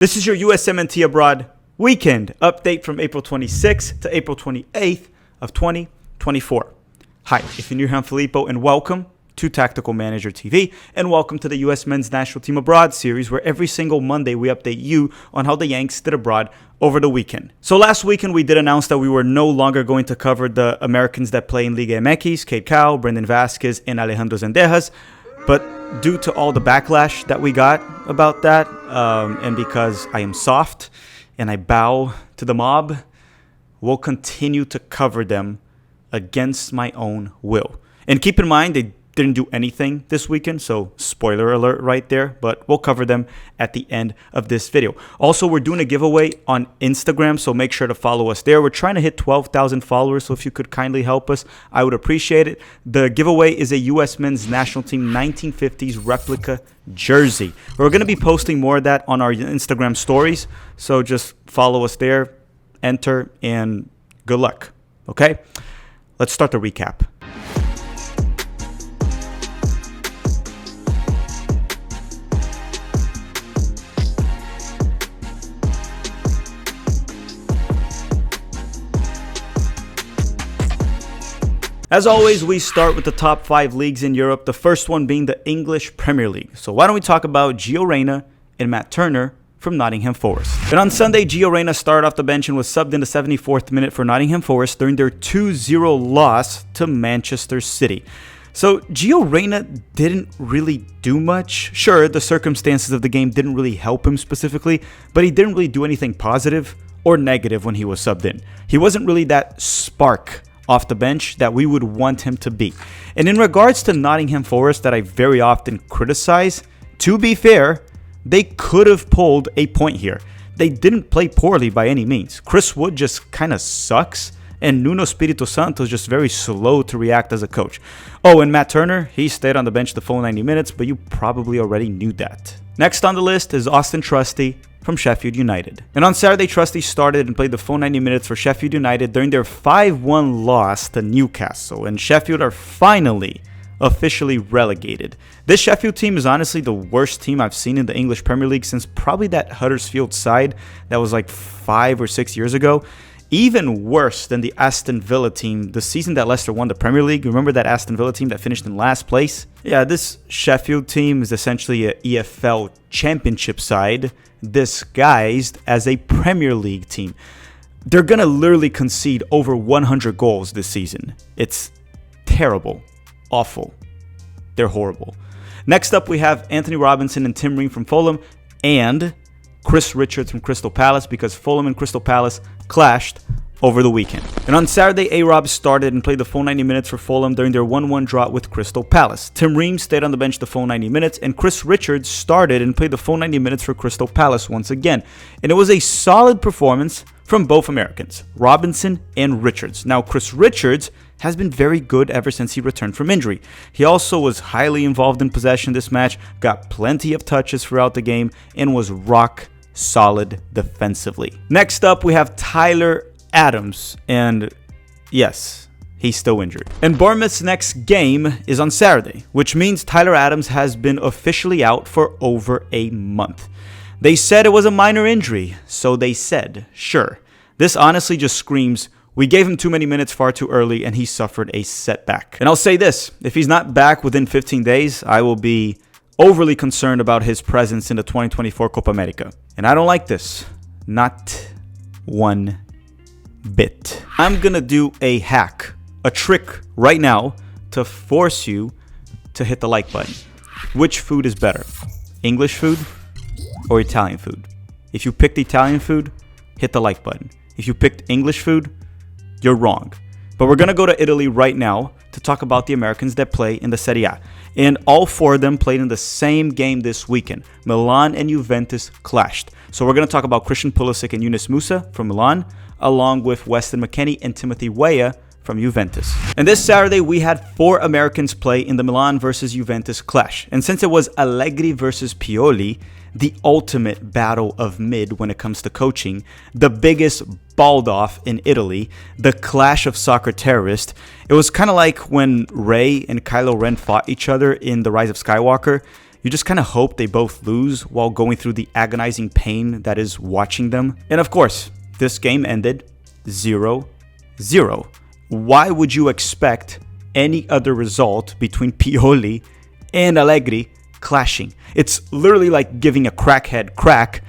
This is your USMNT Abroad weekend update from April 26th to April 28th of 2024. Hi, if you're new here, I'm Filippo, and welcome to Tactical Manager TV, and welcome to the US Men's National Team Abroad series, where every single Monday we update you on how the Yanks did abroad over the weekend. So last weekend we did announce that we were no longer going to cover the Americans that play in Liga MX, Cade Cowell, Brendan Vasquez, and Alejandro Zendejas, but due to all the backlash that we got about that, and because I am soft and I bow to the mob, we'll continue to cover them against my own will. And keep in mind, they didn't do anything this weekend, so spoiler alert right there, but we'll cover them at the end of this video. Also, we're doing a giveaway on Instagram, so make sure to follow us there. We're trying to hit 12,000 followers, so if you could kindly help us, I would appreciate it. The giveaway is a US Men's National Team 1950s replica jersey. We're going to be posting more of that on our Instagram stories, so just follow us there, enter, and good luck. Okay? Let's start the recap. As always, we start with the top 5 leagues in Europe, the first one being the English Premier League. So why don't we talk about Gio Reyna and Matt Turner from Nottingham Forest. And on Sunday, Gio Reyna started off the bench and was subbed in the 74th minute for Nottingham Forest during their 2-0 loss to Manchester City. So Gio Reyna didn't really do much. Sure, the circumstances of the game didn't really help him specifically, but he didn't really do anything positive or negative when he was subbed in. He wasn't really that spark off the bench that we would want him to be. And in regards to Nottingham Forest that I very often criticize, to be fair, they could have pulled a point here. They didn't play poorly by any means. Chris Wood just kind of sucks, and Nuno Espirito Santo is just very slow to react as a coach. Oh, and Matt Turner, he stayed on the bench the full 90 minutes, but you probably already knew that. Next on the list is Austin Trusty from Sheffield United. And on Saturday, Trusty started and played the full 90 minutes for Sheffield United during their 5-1 loss to Newcastle, and Sheffield are finally officially relegated. This Sheffield team is honestly the worst team I've seen in the English Premier League since probably that Huddersfield side that was like 5 or 6 years ago. Even worse than the Aston Villa team, the season that Leicester won the Premier League. Remember that Aston Villa team that finished in last place? Yeah, this Sheffield team is essentially an EFL Championship side disguised as a Premier League team. They're going to literally concede over 100 goals this season. It's terrible. Awful. They're horrible. Next up, we have Anthony Robinson and Tim Ream from Fulham and Chris Richards from Crystal Palace, because Fulham and Crystal Palace clashed over the weekend. And on Saturday, A-Rob started and played the full 90 minutes for Fulham during their 1-1 draw with Crystal Palace. Tim Ream stayed on the bench the full 90 minutes, and Chris Richards started and played the full 90 minutes for Crystal Palace once again. And it was a solid performance from both Americans, Robinson and Richards. Now, Chris Richards has been very good ever since he returned from injury. He also was highly involved in possession this match, got plenty of touches throughout the game, and was rock solid defensively. Next up, we have Tyler Adams, and yes, he's still injured. And Bournemouth's next game is on Saturday, which means Tyler Adams has been officially out for over a month. They said it was a minor injury, so they said, sure. This honestly just screams, we gave him too many minutes far too early and he suffered a setback. And I'll say this, if he's not back within 15 days, I will be overly concerned about his presence in the 2024 Copa America. And I don't like this. Not one bit. I'm gonna do a hack, a trick right now to force you to hit the like button. Which food is better? English food or Italian food? If you picked Italian food, hit the like button. If you picked English food, you're wrong. But we're gonna go to Italy right now to talk about the Americans that play in the Serie A. And all 4 of them played in the same game this weekend. Milan and Juventus clashed. So we're going to talk about Christian Pulisic and Yunus Musa from Milan, along with Weston McKennie and Timothy Weah from Juventus. And this Saturday, we had 4 Americans play in the Milan versus Juventus clash. And since it was Allegri versus Pioli, the ultimate battle of mid when it comes to coaching, the biggest balled off in Italy, the clash of soccer terrorists. It was kind of like when Rey and Kylo Ren fought each other in The Rise of Skywalker. you just kind of hope they both lose while going through the agonizing pain that is watching them. And of course, this game ended 0-0. Why would you expect any other result between Pioli and Allegri clashing? It's literally like giving a crackhead crack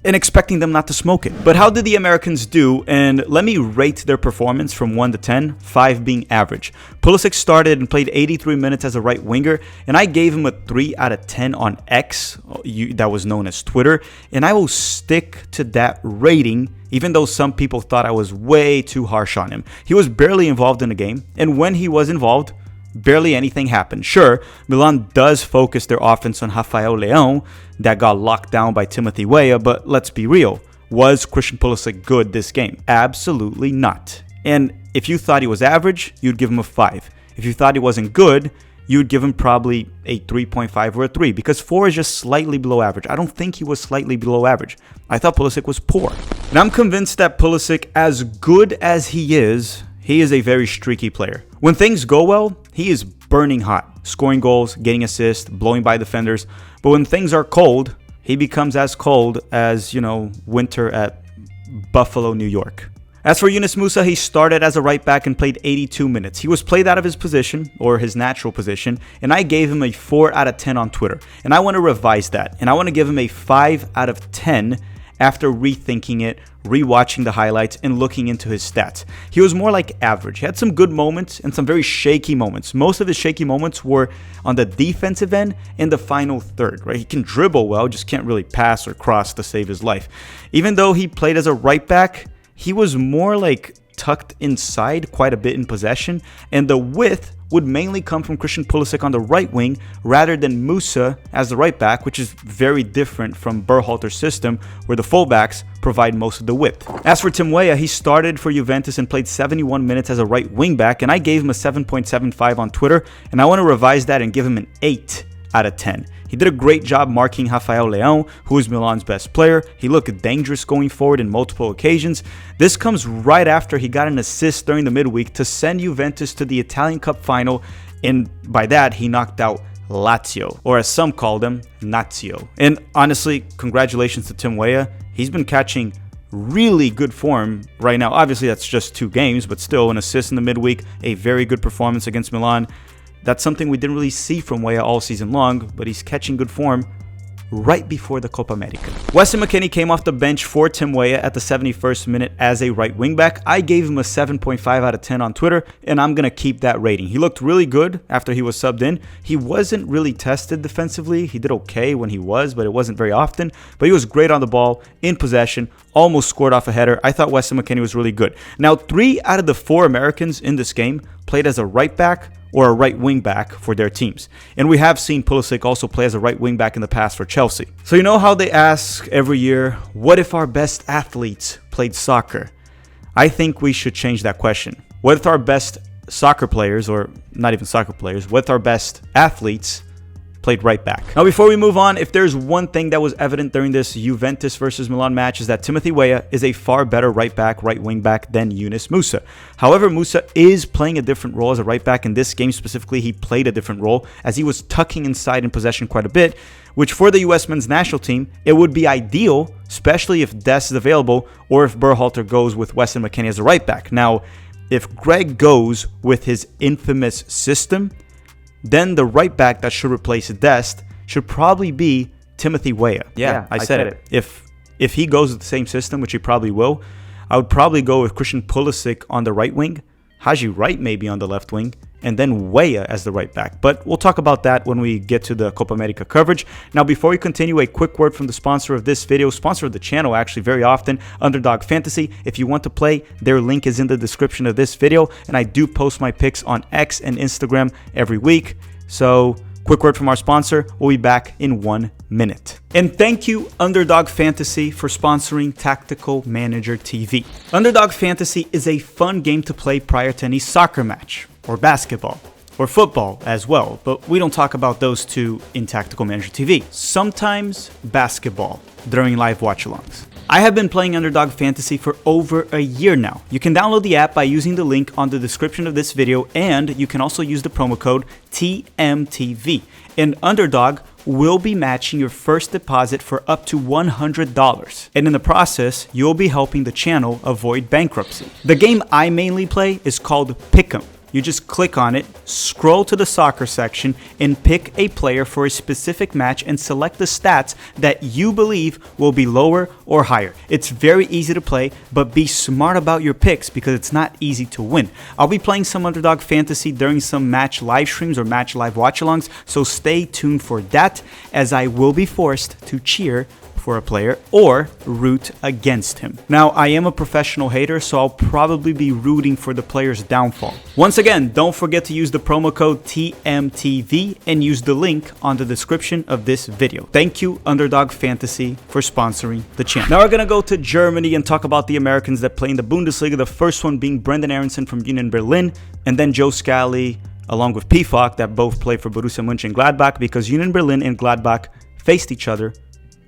and expecting them not to smoke it. But how did the Americans do? And let me rate their performance from 1 to 10, 5 being average. Pulisic started and played 83 minutes as a right winger, and I gave him a 3 out of 10 on X, that was known as Twitter, and I will stick to that rating, even though some people thought I was way too harsh on him. He was barely involved in the game, and when he was involved, barely anything happened. Sure, Milan does focus their offense on Rafael Leão, that got locked down by Timothy Weah, but let's be real. Was Christian Pulisic good this game? Absolutely not. And if you thought he was average, you'd give him a 5. If you thought he wasn't good, you'd give him probably a 3.5 or a 3, because 4 is just slightly below average. I don't think he was slightly below average. I thought Pulisic was poor. And I'm convinced that Pulisic, as good as he is a very streaky player. When things go well, he is burning hot, scoring goals, getting assists, blowing by defenders. But when things are cold, he becomes as cold as, winter at Buffalo, New York. As for Yunus Musah, he started as a right back and played 82 minutes. He was played out of his position, or his natural position, and I gave him a 4 out of 10 on Twitter. And I want to revise that, and I want to give him a 5 out of 10 after rethinking it, rewatching the highlights, and looking into his stats. He was more like average. He had some good moments and some very shaky moments. Most of his shaky moments were on the defensive end in the final third, right? He can dribble well, just can't really pass or cross to save his life. Even though he played as a right back, he was more like tucked inside quite a bit in possession, and the width would mainly come from Christian Pulisic on the right wing rather than Musah as the right back, which is very different from Berhalter's system where the fullbacks provide most of the width. As for Tim Weah, he started for Juventus and played 71 minutes as a right wing back, and I gave him a 7.75 on Twitter, and I want to revise that and give him an 8 out of 10. He did a great job marking Rafael Leão, who is Milan's best player. He looked dangerous going forward in multiple occasions. This comes right after he got an assist during the midweek to send Juventus to the Italian Cup final, and by that he knocked out Lazio, or as some call them, Nazio. And honestly, congratulations to Tim Weah. He's been catching really good form right now. Obviously, that's just 2 games, but still an assist in the midweek, a very good performance against Milan. That's something we didn't really see from Weah all season long, but he's catching good form right before the Copa America. Weston McKennie came off the bench for Tim Weah at the 71st minute as a right wingback. I gave him a 7.5 out of 10 on Twitter, and I'm going to keep that rating. He looked really good after he was subbed in. He wasn't really tested defensively. He did okay when he was, but it wasn't very often. But he was great on the ball, in possession, almost scored off a header. I thought Weston McKennie was really good. Now, 3 out of the 4 Americans in this game played as a right back or a right wing back for their teams. And we have seen Pulisic also play as a right wing back in the past for Chelsea. So you know how they ask every year, what if our best athletes played soccer? I think we should change that question. What if our best soccer players, or not even soccer players, what if our best athletes played right back? Now, before we move on, if there's one thing that was evident during this Juventus versus Milan match, is that Timothy Weah is a far better right back, right wing back than Yunus Musah. However, Musah is playing a different role as a right back. In this game specifically, he played a different role as he was tucking inside in possession quite a bit, which for the US men's national team, it would be ideal, especially if Dest is available or if Berhalter goes with Weston McKennie as a right back. Now, if Greg goes with his infamous system, then the right back that should replace Dest should probably be Timothy Weah. Yeah, I said it. If he goes with the same system, which he probably will, I would probably go with Christian Pulisic on the right wing, Haji Wright maybe on the left wing, and then Weah as the right back. But we'll talk about that when we get to the Copa America coverage. Now, before we continue, a quick word from the sponsor of this video, sponsor of the channel actually very often, Underdog Fantasy. If you want to play, their link is in the description of this video, and I do post my picks on X and Instagram every week. So, quick word from our sponsor. We'll be back in 1 minute. And thank you, Underdog Fantasy, for sponsoring Tactical Manager TV. Underdog Fantasy is a fun game to play prior to any soccer match, or basketball, or football as well, but we don't talk about those two in Tactical Manager TV. Sometimes basketball during live watch-alongs. I have been playing Underdog Fantasy for over a year now. You can download the app by using the link on the description of this video, and you can also use the promo code TMTV. In Underdog, will be matching your first deposit for up to $100. And in the process, you'll be helping the channel avoid bankruptcy. The game I mainly play is called Pick'em. You just click on it, scroll to the soccer section, and pick a player for a specific match and select the stats that you believe will be lower or higher. It's very easy to play, but be smart about your picks because it's not easy to win. I'll be playing some Underdog Fantasy during some match live streams or match live watch-alongs, so stay tuned for that, as I will be forced to cheer for a player or root against him. Now, I am a professional hater, so I'll probably be rooting for the player's downfall. Once again, don't forget to use the promo code TMTV and use the link on the description of this video. Thank you, Underdog Fantasy, for sponsoring the channel. Now we're gonna go to Germany and talk about the Americans that play in the Bundesliga, the first one being Paxten Aaronson from Union Berlin, and then Joe Scally along with Pulisic that both play for Borussia Mönchengladbach, because Union Berlin and Gladbach faced each other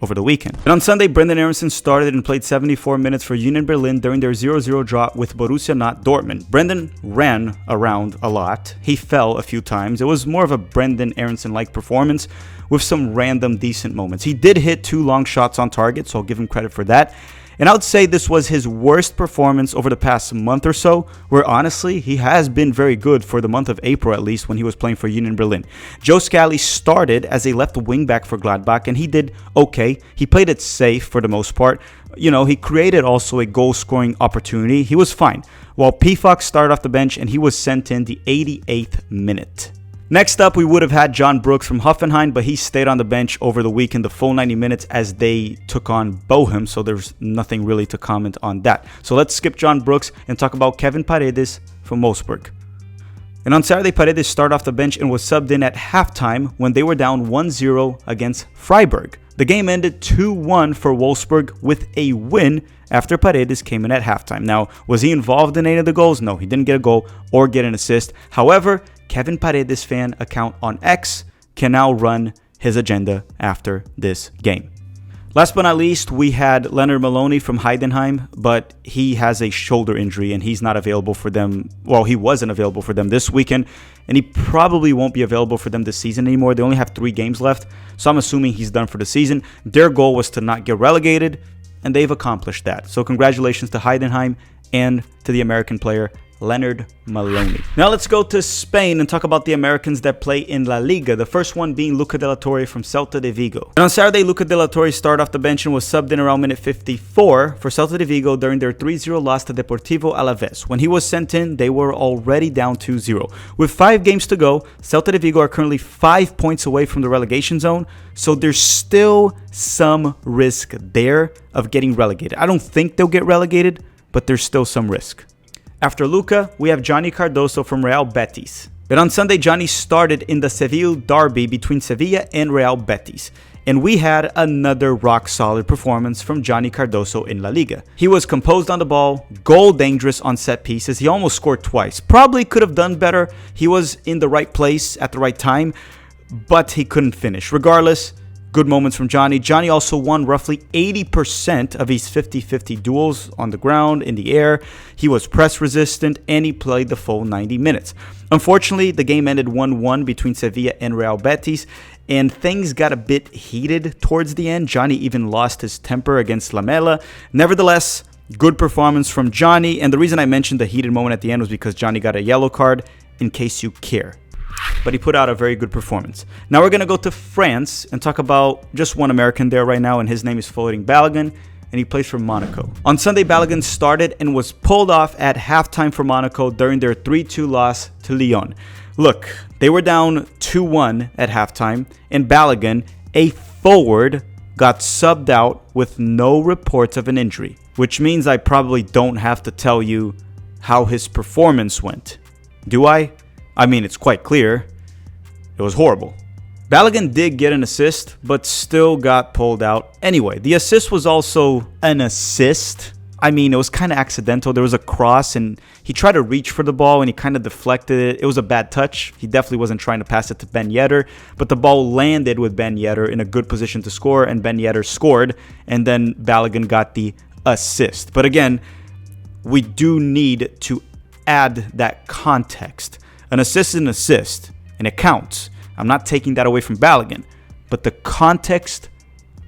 over the weekend. And on Sunday, Paxten Aaronson started and played 74 minutes for Union Berlin during their 0-0 draw with Borussia not Dortmund. Paxten ran around a lot. He fell a few times. It was more of a Paxten Aaronson-like performance with some random decent moments. He did hit 2 long shots on target, so I'll give him credit for that. And I would say this was his worst performance over the past month or so, where honestly, he has been very good for the month of April at least when he was playing for Union Berlin. Joe Scally started as a left wingback for Gladbach, and he did okay. He played it safe for the most part. You know, he created also a goal-scoring opportunity. He was fine. While Pulisic started off the bench, and he was sent in the 88th minute. Next up, we would have had John Brooks from Hoffenheim, but he stayed on the bench over the weekend, the full 90 minutes, as they took on Bochum, so there's nothing really to comment on that. So let's skip John Brooks and talk about Kevin Paredes from Wolfsburg. And on Saturday, Paredes started off the bench and was subbed in at halftime when they were down 1-0 against Freiburg. The game ended 2-1 for Wolfsburg with a win after Paredes came in at halftime. Now, was he involved in any of the goals? No, he didn't get a goal or get an assist. However, Kevin Paredes fan account on X can now run his agenda after this game. Last but not least, we had Leonard Maloney from Heidenheim, but he has a shoulder injury and he's not available for them. Well, he wasn't available for them this weekend, and he probably won't be available for them this season anymore. They only have 3 games left, so I'm assuming he's done for the season. Their goal was to not get relegated, and they've accomplished that. So congratulations to Heidenheim and to the American player Leonard Maloney. Now let's go to Spain and talk about the Americans that play in La Liga, the first one being Luca de la Torre from Celta de Vigo. And on Saturday, Luca de la Torre started off the bench and was subbed in around minute 54 for Celta de Vigo during their 3-0 loss to Deportivo Alaves. When he was sent in, they were already down 2-0. With 5 games to go, Celta de Vigo are currently 5 points away from the relegation zone, so there's still some risk there of getting relegated. I don't think they'll get relegated, but there's still some risk. After Luca, we have Johnny Cardoso from Real Betis. But on Sunday, Johnny started in the Seville derby between Sevilla and Real Betis. And we had another rock-solid performance from Johnny Cardoso in La Liga. He was composed on the ball, goal dangerous on set pieces. He almost scored twice. Probably could have done better. He was in the right place at the right time, but he couldn't finish. Regardless, good moments from Johnny. Johnny also won roughly 80% of his 50-50 duels on the ground, in the air. He was press resistant, and he played the full 90 minutes. Unfortunately, the game ended 1-1 between Sevilla and Real Betis, and things got a bit heated towards the end. Johnny even lost his temper against Lamela. Nevertheless, good performance from Johnny, and the reason I mentioned the heated moment at the end was because Johnny got a yellow card, in case you care. But he put out a very good performance. Now we're going to go to France and talk about just one American there right now, and his name is Floating Balogun, and he plays for Monaco. On Sunday, Balogun started and was pulled off at halftime for Monaco during their 3-2 loss to Lyon. Look, they were down 2-1 at halftime, and Balogun, a forward, got subbed out with no reports of an injury, which means I probably don't have to tell you how his performance went. Do I? I mean, it's quite clear. It was horrible. Balogun did get an assist, but still got pulled out. Anyway, the assist was also an assist. I mean, it was kind of accidental. There was a cross, and he tried to reach for the ball, and he kind of deflected it. It was a bad touch. He definitely wasn't trying to pass it to Ben Yedder, but the ball landed with Ben Yedder in a good position to score, and Ben Yedder scored, and then Balogun got the assist. But again, we do need to add that context. An assist is an assist, and it counts. I'm not taking that away from Balogun, but the context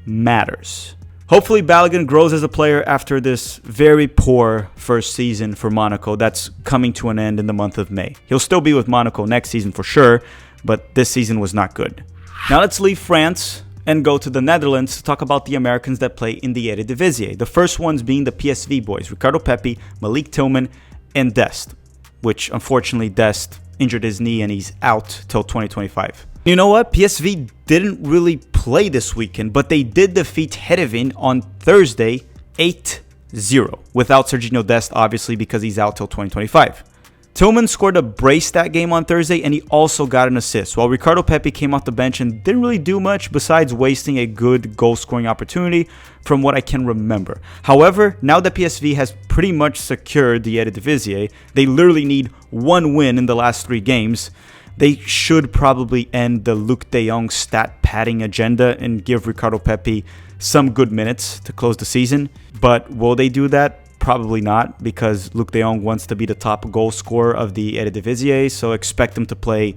matters. Hopefully Balogun grows as a player after this very poor first season for Monaco that's coming to an end in the month of May. He'll still be with Monaco next season for sure, but this season was not good. Now let's leave France and go to the Netherlands to talk about the Americans that play in the Eredivisie. The first ones being the PSV boys, Ricardo Pepi, Malik Tillman, and Dest, which unfortunately Dest injured his knee and he's out till 2025. You know what? PSV didn't really play this weekend, but they did defeat Heerenveen on Thursday 8-0 without Serginho Dest, obviously, because he's out till 2025. Tillman scored a brace that game on Thursday, and he also got an assist, while Ricardo Pepi came off the bench and didn't really do much besides wasting a good goal-scoring opportunity from what I can remember. However, now that PSV has pretty much secured the Eredivisie, they literally need one win in the last 3 games. They should probably end the Luuk de Jong stat padding agenda and give Ricardo Pepi some good minutes to close the season. But will they do that? Probably not, because Luuk de Jong wants to be the top goal scorer of the Eredivisie, so expect him to play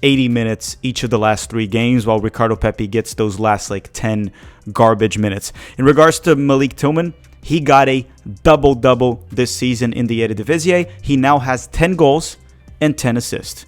80 minutes each of the last 3 games, while Ricardo Pepi gets those last 10 garbage minutes. In regards to Malik Tillman, he got a double-double this season in the Eredivisie. He now has 10 goals and 10 assists.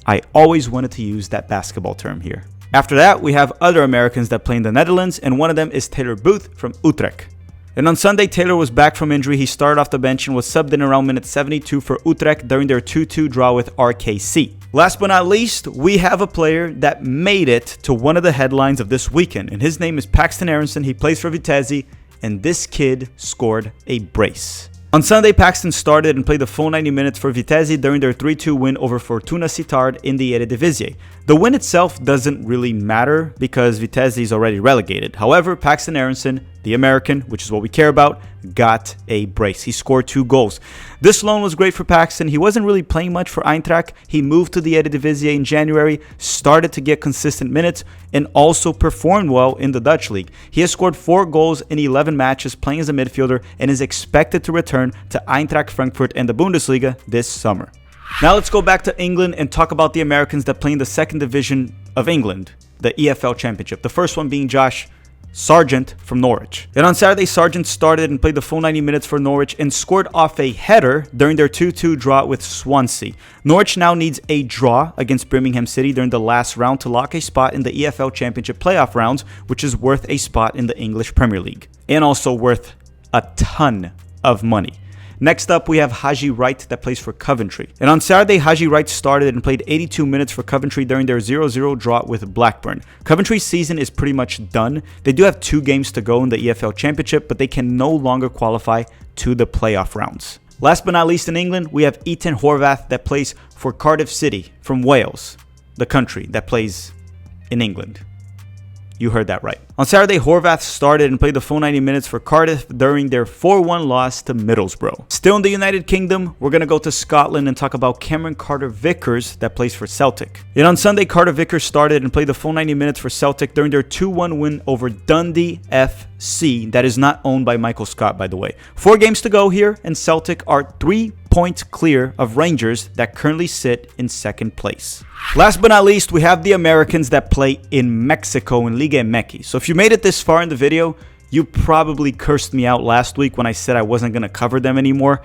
I always wanted to use that basketball term here. After that, we have other Americans that play in the Netherlands, and one of them is Taylor Booth from Utrecht. And on Sunday, Taylor was back from injury. He started off the bench and was subbed in around minute 72 for Utrecht during their 2-2 draw with RKC. Last but not least, we have a player that made it to one of the headlines of this weekend, and his name is Paxten Aaronson. He plays for Vitesse, and this kid scored a brace. On Sunday, Paxten started and played the full 90 minutes for Vitesse during their 3-2 win over Fortuna Sittard in the Eredivisie. The win itself doesn't really matter because Vitesse is already relegated. However, Paxten Aaronson, the American, which is what we care about, got a brace. He scored 2 goals. This loan was great for Paxten. He wasn't really playing much for Eintracht. He moved to the Eredivisie in January, started to get consistent minutes, and also performed well in the Dutch league. He has scored 4 goals in 11 matches playing as a midfielder and is expected to return to Eintracht Frankfurt and the Bundesliga this summer. Now let's go back to England and talk about the Americans that play in the 2nd division of England, the EFL Championship. The first one being Josh Sargent from Norwich. Then on Saturday, Sargent started and played the full 90 minutes for Norwich and scored off a header during their 2-2 draw with Swansea. Norwich now needs a draw against Birmingham City during the last round to lock a spot in the EFL Championship playoff rounds, which is worth a spot in the English Premier League and also worth a ton of money. Next up, we have Haji Wright that plays for Coventry. And on Saturday, Haji Wright started and played 82 minutes for Coventry during their 0-0 draw with Blackburn. Coventry's season is pretty much done. They do have 2 games to go in the EFL Championship, but they can no longer qualify to the playoff rounds. Last but not least in England, we have Ethan Horvath that plays for Cardiff City from Wales, the country that plays in England. You heard that right. On Saturday, Horvath started and played the full 90 minutes for Cardiff during their 4-1 loss to Middlesbrough. Still in the United Kingdom, we're going to go to Scotland and talk about Cameron Carter-Vickers that plays for Celtic. And on Sunday, Carter-Vickers started and played the full 90 minutes for Celtic during their 2-1 win over Dundee FC, that is not owned by Michael Scott, by the way. 4 games to go here, and Celtic are 3 points clear of Rangers that currently sit in 2nd place. Last but not least, we have the Americans that play in Mexico in Liga MX. So if you made it this far in the video, you probably cursed me out last week when I said I wasn't going to cover them anymore.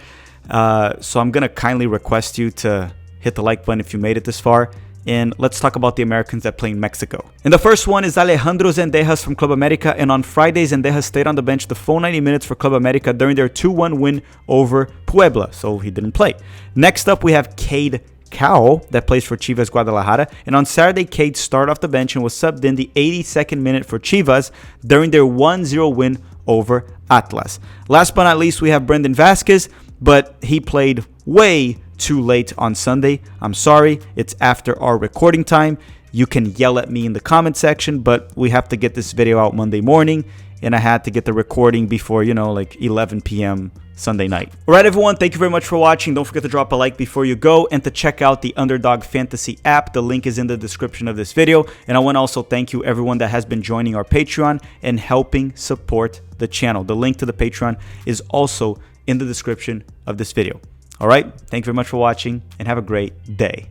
So I'm going to kindly request you to hit the like button if you made it this far. And let's talk about the Americans that play in Mexico. And the first one is Alejandro Zendejas from Club America. And on Friday, Zendejas stayed on the bench the full 90 minutes for Club America during their 2-1 win over Puebla. So he didn't play. Next up, we have Cade Cowell that plays for Chivas Guadalajara. And on Saturday, Cade started off the bench and was subbed in the 82nd minute for Chivas during their 1-0 win over Atlas. Last but not least, we have Brendan Vasquez, but he played way too late on Sunday. I'm sorry, it's after our recording time. You can yell at me in the comment section, but we have to get this video out Monday morning, and I had to get the recording before, 11 p.m. Sunday night. All right, everyone, thank you very much for watching. Don't forget to drop a like before you go and to check out the Underdog Fantasy app. The link is in the description of this video. And I want to also thank you, everyone that has been joining our Patreon and helping support the channel. The link to the Patreon is also in the description of this video. All right, thank you very much for watching and have a great day.